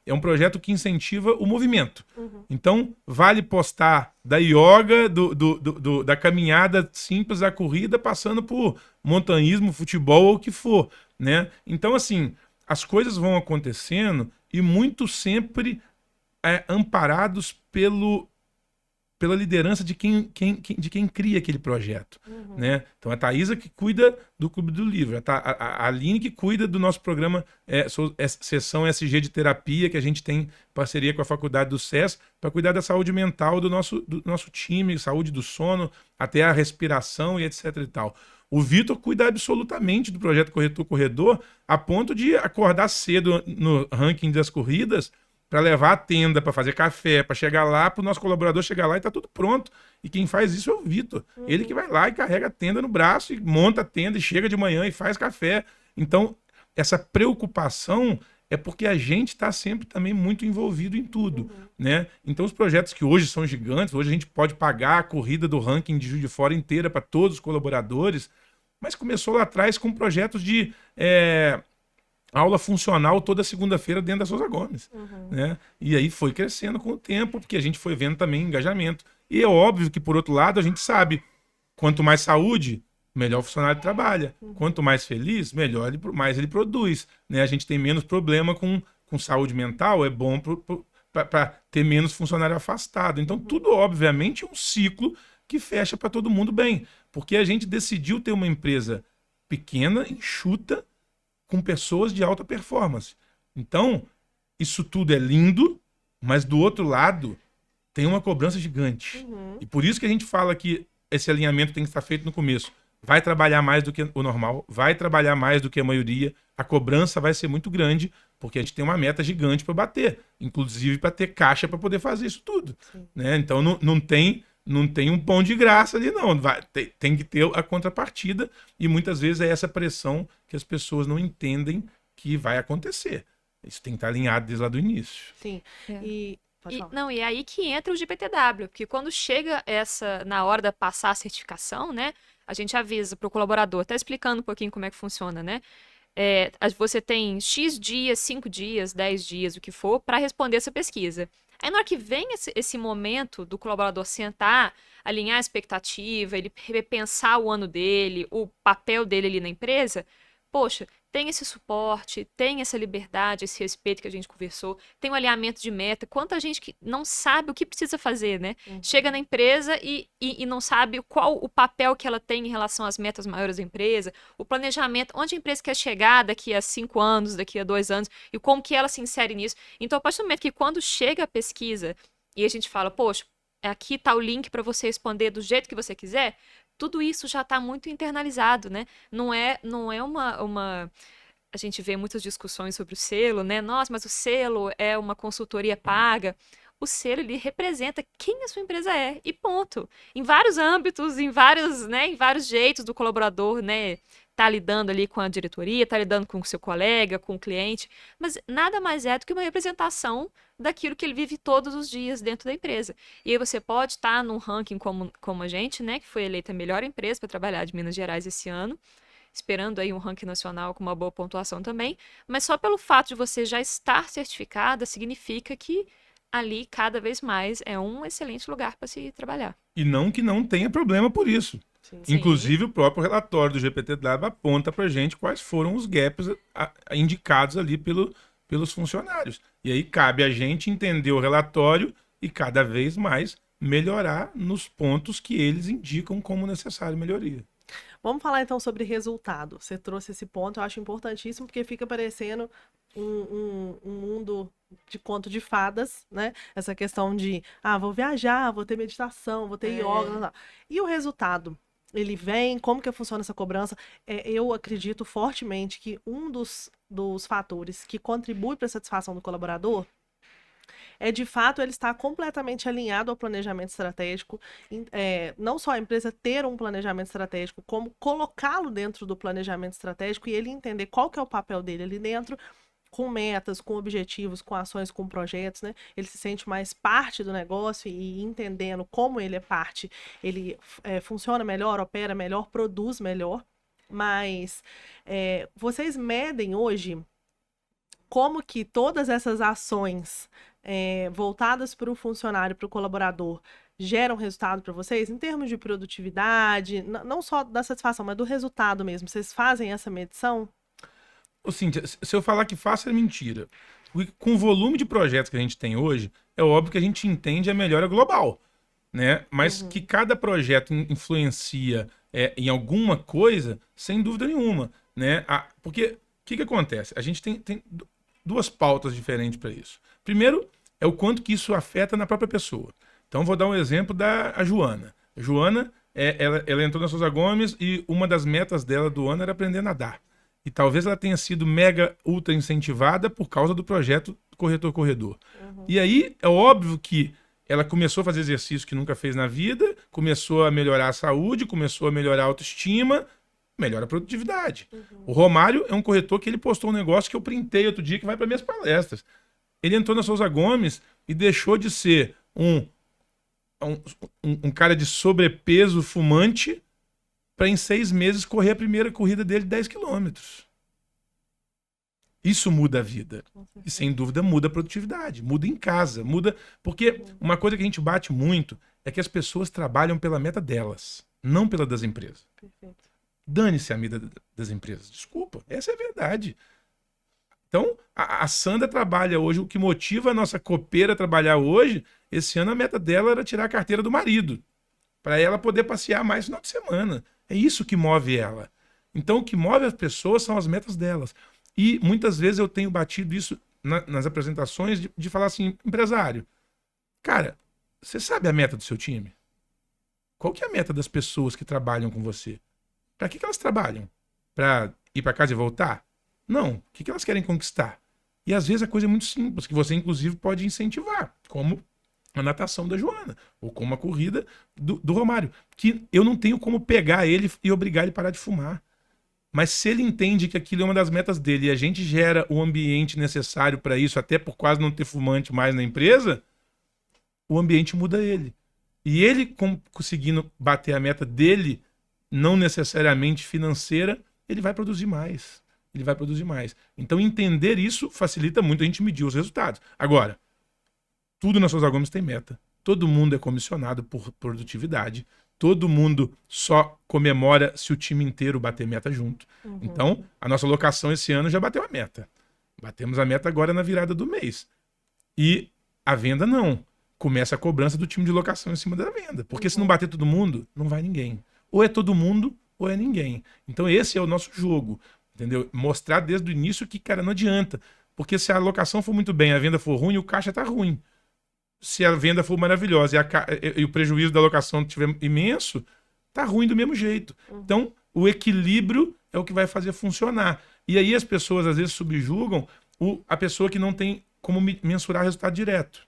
Speaker 3: é um projeto que incentiva o movimento. Então, vale postar da yoga, da caminhada simples à corrida, passando por montanhismo, futebol ou o que for, né? Então, assim, as coisas vão acontecendo e muito sempre amparados pela liderança de quem cria aquele projeto, né? Então, a Thaisa que cuida do Clube do Livro, a Aline que cuida do nosso programa Sessão SG de Terapia, que a gente tem parceria com a Faculdade do SES, para cuidar da saúde mental do nosso time, saúde do sono, até a respiração e etc e tal. O Vitor cuida absolutamente do projeto Corretor Corredor, a ponto de acordar cedo no ranking das corridas, para levar a tenda, para fazer café, para chegar lá, para o nosso colaborador chegar lá e tá tudo pronto. E quem faz isso é o Vitor. Ele que vai lá e carrega a tenda no braço e monta a tenda e chega de manhã e faz café. Então, essa preocupação é porque a gente está sempre também muito envolvido em tudo, né? Então, os projetos que hoje são gigantes, hoje a gente pode pagar a corrida do ranking de Juiz de Fora inteira para todos os colaboradores, mas começou lá atrás com projetos de aula funcional toda segunda-feira dentro da Souza Gomes, né? E aí foi crescendo com o tempo, porque a gente foi vendo também engajamento. E é óbvio que, por outro lado, a gente sabe, quanto mais saúde, melhor o funcionário trabalha. Quanto mais feliz, mais ele produz, né? A gente tem menos problema com saúde mental, é bom para ter menos funcionário afastado. Então, tudo, obviamente, é um ciclo que fecha para todo mundo bem. Porque a gente decidiu ter uma empresa pequena, enxuta, com pessoas de alta performance. Então, isso tudo é lindo, mas do outro lado tem uma cobrança gigante. E por isso que a gente fala que esse alinhamento tem que estar feito no começo. Vai trabalhar mais do que o normal, vai trabalhar mais do que a maioria, a cobrança vai ser muito grande, porque a gente tem uma meta gigante para bater, inclusive para ter caixa para poder fazer isso tudo, né? Então não tem um pão de graça ali, não. Tem que ter a contrapartida, e muitas vezes é essa pressão que as pessoas não entendem que vai acontecer. Isso tem que estar alinhado desde lá do início.
Speaker 2: Sim. Pode falar.
Speaker 4: Não, e é aí que entra o GPTW, porque quando chega na hora de passar a certificação, né, a gente avisa para o colaborador, até explicando um pouquinho como é que funciona, né? Você tem X dias, 5 dias, 10 dias, o que for, para responder essa pesquisa. Aí, na hora que vem esse momento do colaborador sentar, alinhar a expectativa, ele repensar o ano dele, o papel dele ali na empresa, poxa, tem esse suporte, tem essa liberdade, esse respeito que a gente conversou, tem um alinhamento de meta. Quanta gente que não sabe o que precisa fazer, né? Chega na empresa e não sabe qual o papel que ela tem em relação às metas maiores da empresa, o planejamento, onde a empresa quer chegar daqui a 5 anos, daqui a 2 anos, e como que ela se insere nisso. Então, a partir do momento que quando chega a pesquisa e a gente fala, poxa, aqui está o link para você responder do jeito que você quiser, tudo isso já está muito internalizado, né? Não é uma... A gente vê muitas discussões sobre o selo, né? Nossa, mas o selo é uma consultoria paga. O selo, ele representa quem a sua empresa é, e ponto. Em vários âmbitos, em vários jeitos do colaborador, né? Tá lidando ali com a diretoria, tá lidando com o seu colega, com o cliente, mas nada mais é do que uma representação daquilo que ele vive todos os dias dentro da empresa. E aí você pode estar num ranking como a gente, né, que foi eleita a melhor empresa para trabalhar de Minas Gerais esse ano, esperando aí um ranking nacional com uma boa pontuação também, mas só pelo fato de você já estar certificada significa que ali cada vez mais é um excelente lugar para se trabalhar.
Speaker 3: E não que não tenha problema por isso.
Speaker 2: Sim.
Speaker 3: Inclusive, o próprio relatório do GPTW aponta para a gente quais foram os gaps indicados ali pelos funcionários. E aí cabe a gente entender o relatório e cada vez mais melhorar nos pontos que eles indicam como necessário melhoria.
Speaker 2: Vamos falar então sobre resultado. Você trouxe esse ponto, eu acho importantíssimo, porque fica parecendo um mundo de conto de fadas, né? Essa questão de, vou viajar, vou ter meditação, vou ter yoga, blá, blá. E o resultado? Ele vem, como que funciona essa cobrança? Eu acredito fortemente que um dos fatores que contribui para a satisfação do colaborador é, de fato, ele estar completamente alinhado ao planejamento estratégico. Não só a empresa ter um planejamento estratégico, como colocá-lo dentro do planejamento estratégico e ele entender qual que é o papel dele ali dentro, com metas, com objetivos, com ações, com projetos, né? Ele se sente mais parte do negócio e entendendo como ele é parte, ele funciona melhor, opera melhor, produz melhor. Mas vocês medem hoje como que todas essas ações voltadas para o funcionário, para o colaborador, geram resultado para vocês, em termos de produtividade, não só da satisfação, mas do resultado mesmo. Vocês fazem essa medição?
Speaker 3: Ô, Cíntia, se eu falar que faço é mentira. Com o volume de projetos que a gente tem hoje, é óbvio que a gente entende a melhora global, né? Mas que cada projeto influencia em alguma coisa, sem dúvida nenhuma, né? Porque o que acontece? A gente tem duas pautas diferentes para isso. Primeiro, é o quanto que isso afeta na própria pessoa. Então, vou dar um exemplo da Joana. A Joana, ela entrou na Souza Gomes e uma das metas dela do ano era aprender a nadar. E talvez ela tenha sido mega ultra incentivada por causa do projeto Corretor-Corredor. E aí, é óbvio que ela começou a fazer exercício que nunca fez na vida, começou a melhorar a saúde, começou a melhorar a autoestima, melhora a produtividade. O Romário é um corretor que ele postou um negócio que eu printei outro dia que vai para minhas palestras. Ele entrou na Souza Gomes e deixou de ser um cara de sobrepeso fumante para em 6 meses correr a primeira corrida dele de 10 quilômetros. Isso muda a vida. E sem dúvida muda a produtividade. Muda em casa. Muda. Porque uma coisa que a gente bate muito é que as pessoas trabalham pela meta delas, não pela das empresas.
Speaker 2: Perfeito.
Speaker 3: Dane-se a meta das empresas. Desculpa. Essa é a verdade. Então, a Sandra trabalha hoje. O que motiva a nossa copeira a trabalhar hoje, esse ano a meta dela era tirar a carteira do marido, para ela poder passear mais no final de semana. É isso que move ela. Então, o que move as pessoas são as metas delas. E muitas vezes eu tenho batido isso nas apresentações de falar assim, empresário, cara, você sabe a meta do seu time? Qual que é a meta das pessoas que trabalham com você? Para que elas trabalham? Para ir para casa e voltar? Não. O que elas querem conquistar? E às vezes a coisa é muito simples, que você inclusive pode incentivar, como a natação da Joana, ou como a corrida do Romário, que eu não tenho como pegar ele e obrigar ele a parar de fumar. Mas se ele entende que aquilo é uma das metas dele e a gente gera o ambiente necessário para isso, até por quase não ter fumante mais na empresa, o ambiente muda ele. E ele, conseguindo bater a meta dele, não necessariamente financeira, ele vai produzir mais. Ele vai produzir mais. Então, entender isso facilita muito a gente medir os resultados. Agora, tudo na Souza Gomes tem meta. Todo mundo é comissionado por produtividade. Todo mundo só comemora se o time inteiro bater meta junto. Então, a nossa locação esse ano já bateu a meta. Batemos a meta agora na virada do mês. E a venda não. Começa a cobrança do time de locação em cima da venda. Porque se não bater todo mundo, não vai ninguém. Ou é todo mundo, ou é ninguém. Então, esse é o nosso jogo. Entendeu? Mostrar desde o início que, cara, não adianta. Porque se a locação for muito bem, a venda for ruim, o caixa tá ruim. Se a venda for maravilhosa e o prejuízo da locação estiver imenso, tá ruim do mesmo jeito. Então, o equilíbrio é o que vai fazer funcionar. E aí as pessoas, às vezes, subjugam a pessoa que não tem como mensurar resultado direto.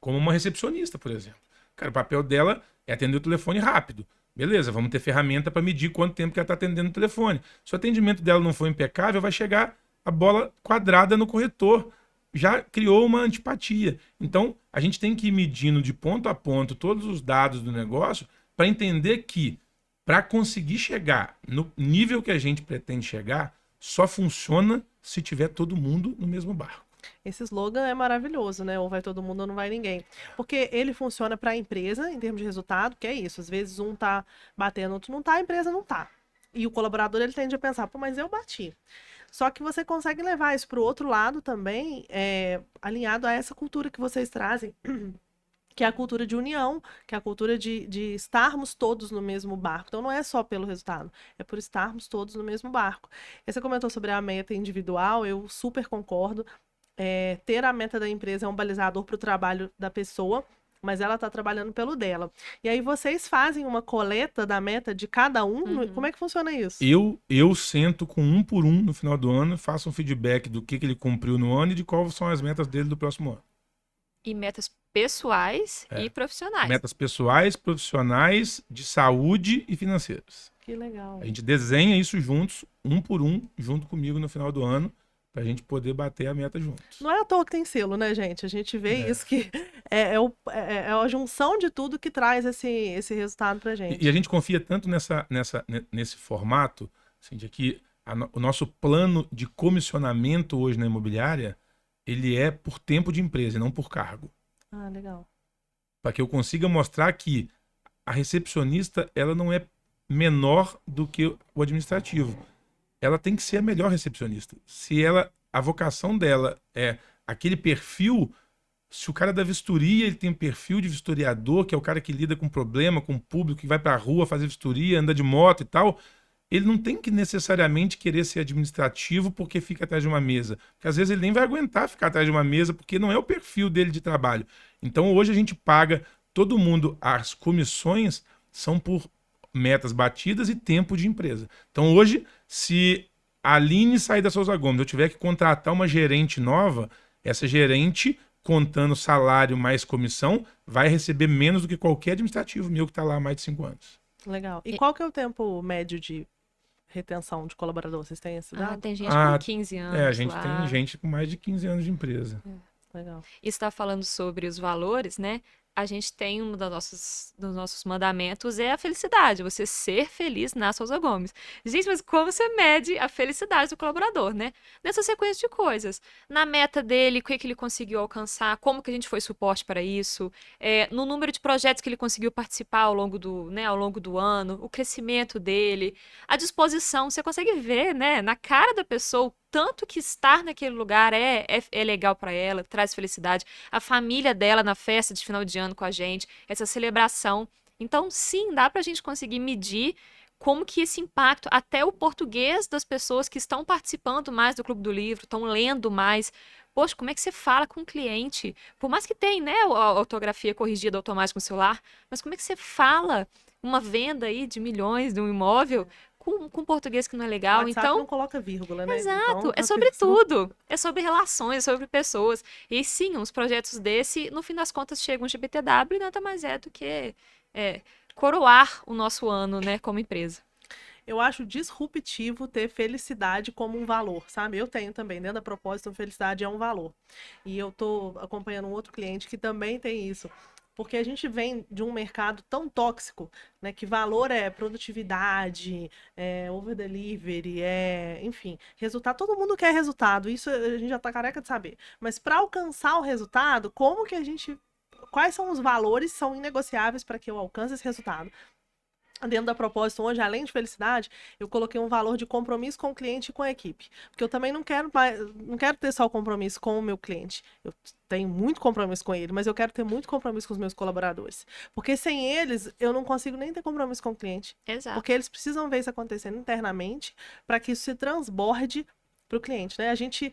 Speaker 3: Como uma recepcionista, por exemplo. Cara, o papel dela é atender o telefone rápido. Beleza, vamos ter ferramenta para medir quanto tempo que ela está atendendo o telefone. Se o atendimento dela não for impecável, vai chegar a bola quadrada no corretor. Já criou uma antipatia. Então, a gente tem que ir medindo de ponto a ponto todos os dados do negócio para entender que, para conseguir chegar no nível que a gente pretende chegar, só funciona se tiver todo mundo no mesmo barco.
Speaker 2: Esse slogan é maravilhoso, né? Ou vai todo mundo ou não vai ninguém. Porque ele funciona para a empresa, em termos de resultado, que é isso. Às vezes um tá batendo, outro não tá, a empresa não tá. E o colaborador, ele tende a pensar, pô, mas eu bati. Só que você consegue levar isso para o outro lado também, alinhado a essa cultura que vocês trazem, que é a cultura de união, que é a cultura de estarmos todos no mesmo barco. Então, não é só pelo resultado, é por estarmos todos no mesmo barco. E você comentou sobre a meta individual, eu super concordo. ter a meta da empresa é um balizador para o trabalho da pessoa, mas ela está trabalhando pelo dela. E aí vocês fazem uma coleta da meta de cada um? Como é que funciona isso?
Speaker 3: Eu sento com um por um no final do ano, faço um feedback do que ele cumpriu no ano e de quais são as metas dele do próximo ano.
Speaker 4: E metas pessoais e profissionais.
Speaker 3: Metas pessoais, profissionais, de saúde e financeiras.
Speaker 2: Que legal.
Speaker 3: A gente desenha isso juntos, um por um, junto comigo no final do ano, pra gente poder bater a meta juntos.
Speaker 2: Não é à toa que tem selo, né, gente? A gente vê isso que é a junção de tudo que traz esse resultado pra gente.
Speaker 3: E a gente confia tanto nesse formato, assim, de que o nosso plano de comissionamento hoje na imobiliária, ele é por tempo de empresa e não por cargo.
Speaker 2: Ah, legal.
Speaker 3: Para que eu consiga mostrar que a recepcionista, ela não é menor do que o administrativo. Ela tem que ser a melhor recepcionista. Se a vocação dela é aquele perfil, se o cara da vistoria, ele tem um perfil de vistoriador, que é o cara que lida com problema, com o público, que vai pra rua fazer vistoria, anda de moto e tal, ele não tem que necessariamente querer ser administrativo porque fica atrás de uma mesa. Porque às vezes ele nem vai aguentar ficar atrás de uma mesa porque não é o perfil dele de trabalho. Então hoje a gente paga todo mundo, as comissões são por metas batidas e tempo de empresa. Então hoje, se a Aline sair da Souza Gomes, eu tiver que contratar uma gerente nova, essa gerente, contando salário mais comissão, vai receber menos do que qualquer administrativo meu que está lá há mais de 5 anos.
Speaker 2: Legal. E qual que é o tempo médio de retenção de colaborador? Vocês têm esse dado?
Speaker 4: Tem gente com 15 anos
Speaker 3: a gente
Speaker 4: lá.
Speaker 3: tem gente com mais de 15 anos de empresa.
Speaker 2: Legal.
Speaker 4: E está falando sobre os valores, né? A gente tem um dos nossos mandamentos é a felicidade, você ser feliz na Souza Gomes. Gente, mas como você mede a felicidade do colaborador, né? Nessa sequência de coisas. Na meta dele, o que ele conseguiu alcançar, como que a gente foi suporte para isso, no número de projetos que ele conseguiu participar ao longo do ano, o crescimento dele, a disposição, você consegue ver, né, na cara da pessoa, tanto que estar naquele lugar é legal para ela, traz felicidade. A família dela na festa de final de ano com a gente, essa celebração. Então, sim, dá para a gente conseguir medir como que esse impacto, até o português das pessoas que estão participando mais do Clube do Livro, estão lendo mais. Poxa, como é que você fala com o cliente? Por mais que tenha, né, a ortografia corrigida automática no celular, mas como é que você fala uma venda aí de milhões de um imóvel com português que não é legal?
Speaker 2: O WhatsApp
Speaker 4: então
Speaker 2: não coloca vírgula, né?
Speaker 4: Exato,
Speaker 2: Então,
Speaker 4: é sobre tudo. É sobre relações, é sobre pessoas. E sim, uns projetos desse, no fim das contas, chegam de GPTW e nada mais é do que coroar o nosso ano, né, como empresa.
Speaker 2: Eu acho disruptivo ter felicidade como um valor, sabe? Eu tenho também, dentro da Propósito, felicidade é um valor. E eu tô acompanhando um outro cliente que também tem isso. Porque a gente vem de um mercado tão tóxico, né? Que valor é produtividade, over delivery, enfim, resultado. Todo mundo quer resultado, isso a gente já tá careca de saber. Mas para alcançar o resultado, como que a gente. Quais são os valores que são inegociáveis para que eu alcance esse resultado? Dentro da Propósito, hoje, além de felicidade, eu coloquei um valor de compromisso com o cliente e com a equipe. Porque eu também não quero ter só o compromisso com o meu cliente. Eu tenho muito compromisso com ele, mas eu quero ter muito compromisso com os meus colaboradores. Porque sem eles, eu não consigo nem ter compromisso com o cliente.
Speaker 4: Exato.
Speaker 2: Porque eles precisam ver isso acontecendo internamente para que isso se transborde para o cliente, né? A gente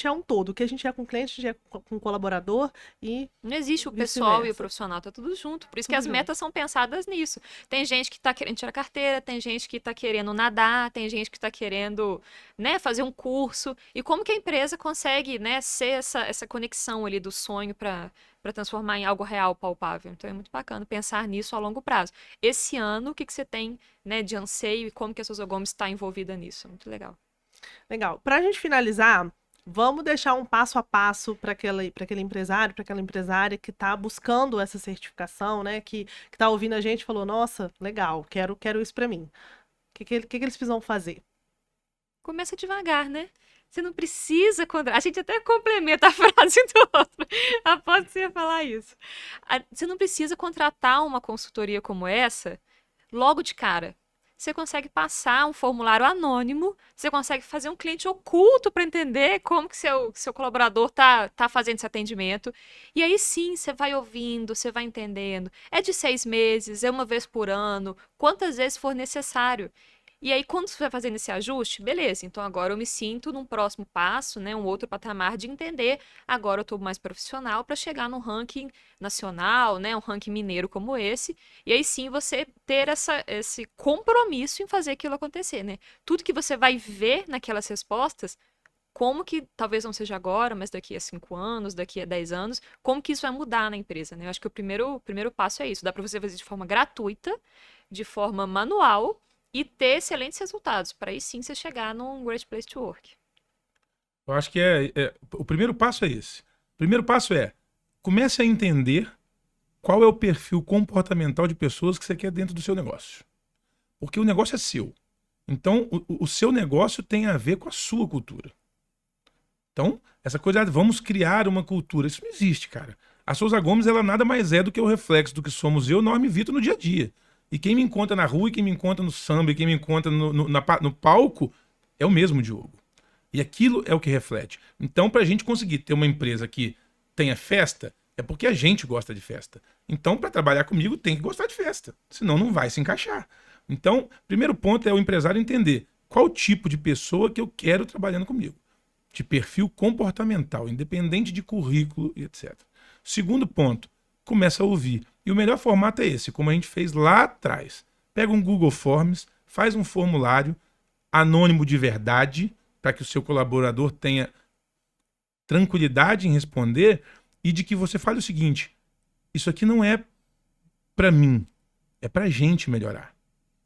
Speaker 2: é um todo. O que a gente é com o cliente, a gente é com o colaborador e
Speaker 4: não existe o pessoal e o
Speaker 2: vice-versa.
Speaker 4: profissional, tá tudo junto. Por isso
Speaker 2: Tudo
Speaker 4: que as
Speaker 2: junto.
Speaker 4: metas são pensadas nisso. Tem gente que tá querendo tirar carteira, tem gente que tá querendo nadar, tem gente que tá querendo, né, fazer um curso. E como que a empresa consegue, né, ser essa conexão ali do sonho para transformar em algo real, palpável. Então é muito bacana pensar nisso a longo prazo. Esse ano, o que você tem, né, de anseio e como que a Souza Gomes está envolvida nisso? É muito legal.
Speaker 2: Legal. Para a gente finalizar, vamos deixar um passo a passo para aquele empresário, para aquela empresária que está buscando essa certificação, né? Que está ouvindo a gente e falou, nossa, legal, quero isso para mim. O que eles precisam fazer?
Speaker 4: Começa devagar, né? Você não precisa contratar. A gente até complementa a frase do outro. Aposto que você ia falar isso. Você não precisa contratar uma consultoria como essa logo de cara. Você consegue passar um formulário anônimo, você consegue fazer um cliente oculto para entender como que seu colaborador tá fazendo esse atendimento. E aí sim, você vai ouvindo, você vai entendendo. É de 6 meses, é uma vez por ano, quantas vezes for necessário. E aí, quando você vai fazendo esse ajuste, beleza, então agora eu me sinto num próximo passo, né, um outro patamar de entender, agora eu estou mais profissional para chegar num ranking nacional, né, um ranking mineiro como esse, e aí sim você ter esse compromisso em fazer aquilo acontecer, né? Tudo que você vai ver naquelas respostas, como que, talvez não seja agora, mas daqui a 5 anos, daqui a 10 anos, como que isso vai mudar na empresa, né? Eu acho que o primeiro passo é isso, dá para você fazer de forma gratuita, de forma manual, e ter excelentes resultados, para aí sim você chegar num Great Place to Work.
Speaker 3: Eu acho que o primeiro passo é esse. O primeiro passo é, comece a entender qual é o perfil comportamental de pessoas que você quer dentro do seu negócio. Porque o negócio é seu. Então, o seu negócio tem a ver com a sua cultura. Então, essa coisa de vamos criar uma cultura, isso não existe, cara. A Souza Gomes, ela nada mais é do que o reflexo do que somos eu, Norma e Vitor, no dia a dia. E quem me encontra na rua, e quem me encontra no samba, e quem me encontra no palco, é o mesmo Diogo. E aquilo é o que reflete. Então, para a gente conseguir ter uma empresa que tenha festa, é porque a gente gosta de festa. Então, para trabalhar comigo, tem que gostar de festa. Senão, não vai se encaixar. Então, primeiro ponto é o empresário entender qual tipo de pessoa que eu quero trabalhando comigo. De perfil comportamental, independente de currículo e etc. Segundo ponto, começa a ouvir. E o melhor formato é esse, como a gente fez lá atrás. Pega um Google Forms, faz um formulário anônimo de verdade, para que o seu colaborador tenha tranquilidade em responder e de que você fale o seguinte, isso aqui não é para mim, é para a gente melhorar.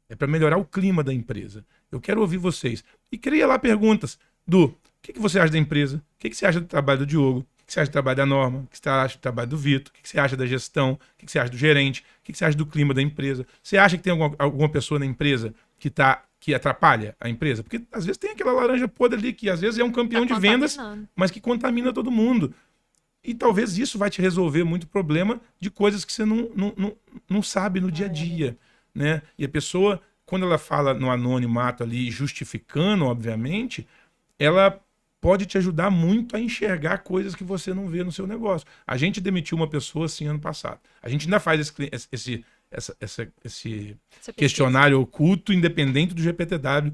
Speaker 3: É para melhorar o clima da empresa. Eu quero ouvir vocês. E cria lá perguntas do o que você acha da empresa, o que você acha do trabalho do Diogo, o que você acha do trabalho da Norma, o que você acha do trabalho do Vitor, o que você acha da gestão, o que você acha do gerente, o que você acha do clima da empresa. Você acha que tem alguma pessoa na empresa que atrapalha a empresa? Porque às vezes tem aquela laranja podre ali que às vezes é um campeão de vendas, mas que contamina todo mundo. E talvez isso vai te resolver muito problema de coisas que você não sabe no dia a dia, né? E a pessoa, quando ela fala no anonimato ali, justificando, obviamente, ela pode te ajudar muito a enxergar coisas que você não vê no seu negócio. A gente demitiu uma pessoa assim ano passado. A gente ainda faz esse questionário oculto, independente do GPTW.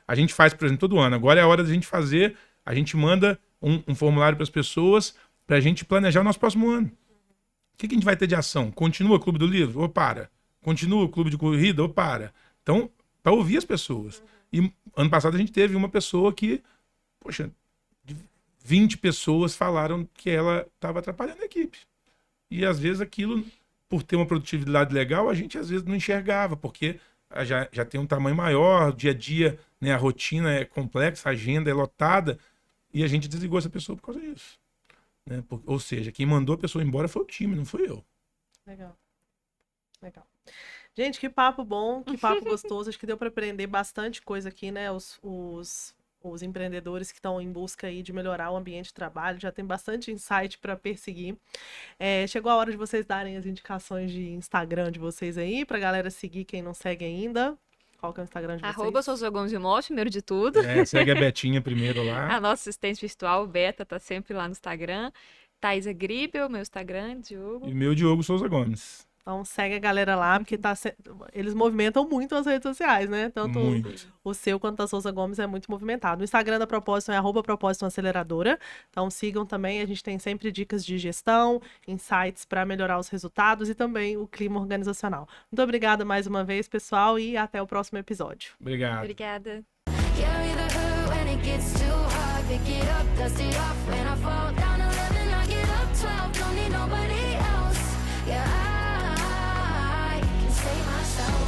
Speaker 3: A gente faz, por exemplo, todo ano. Agora é a hora da gente fazer, a gente manda um formulário para as pessoas para a gente planejar o nosso próximo ano. O que a gente vai ter de ação? Continua o Clube do Livro? Ou para? Continua o Clube de Corrida? Ou para? Então, para ouvir as pessoas. E ano passado a gente teve uma pessoa que, poxa, 20 pessoas falaram que ela estava atrapalhando a equipe. E às vezes aquilo, por ter uma produtividade legal, a gente às vezes não enxergava, porque já tem um tamanho maior, o dia a dia, né, a rotina é complexa, a agenda é lotada, e a gente desligou essa pessoa por causa disso. Né? Ou seja, quem mandou a pessoa embora foi o time, não foi eu.
Speaker 2: Legal. Legal. Gente, que papo bom, que papo gostoso. Acho que deu para aprender bastante coisa aqui, né? Os empreendedores que estão em busca aí de melhorar o ambiente de trabalho, já tem bastante insight para perseguir. Chegou a hora de vocês darem as indicações de Instagram de vocês aí, pra galera seguir quem não segue ainda. Qual que é o Instagram de vocês?
Speaker 4: @Souza Gomes Imóveis, primeiro de tudo.
Speaker 3: Segue a Betinha primeiro lá.
Speaker 4: A nossa assistente virtual, Beta, tá sempre lá no Instagram. Thaisa Gribel, meu Instagram, Diogo.
Speaker 3: E o meu Diogo Souza Gomes.
Speaker 2: Então segue a galera lá, porque eles movimentam muito as redes sociais, né? Tanto o seu quanto a Souza Gomes é muito movimentado. O Instagram da Propósito é @Propósito Aceleradora. Então sigam também, a gente tem sempre dicas de gestão, insights para melhorar os resultados e também o clima organizacional. Muito obrigada mais uma vez, pessoal, e até o próximo episódio.
Speaker 3: Obrigado.
Speaker 4: Obrigada.
Speaker 1: Carry the hurt when it gets too hard. Pick it up, dust it off. When I fall down 11, I get up 12. Don't need nobody else. Yeah, I can save myself.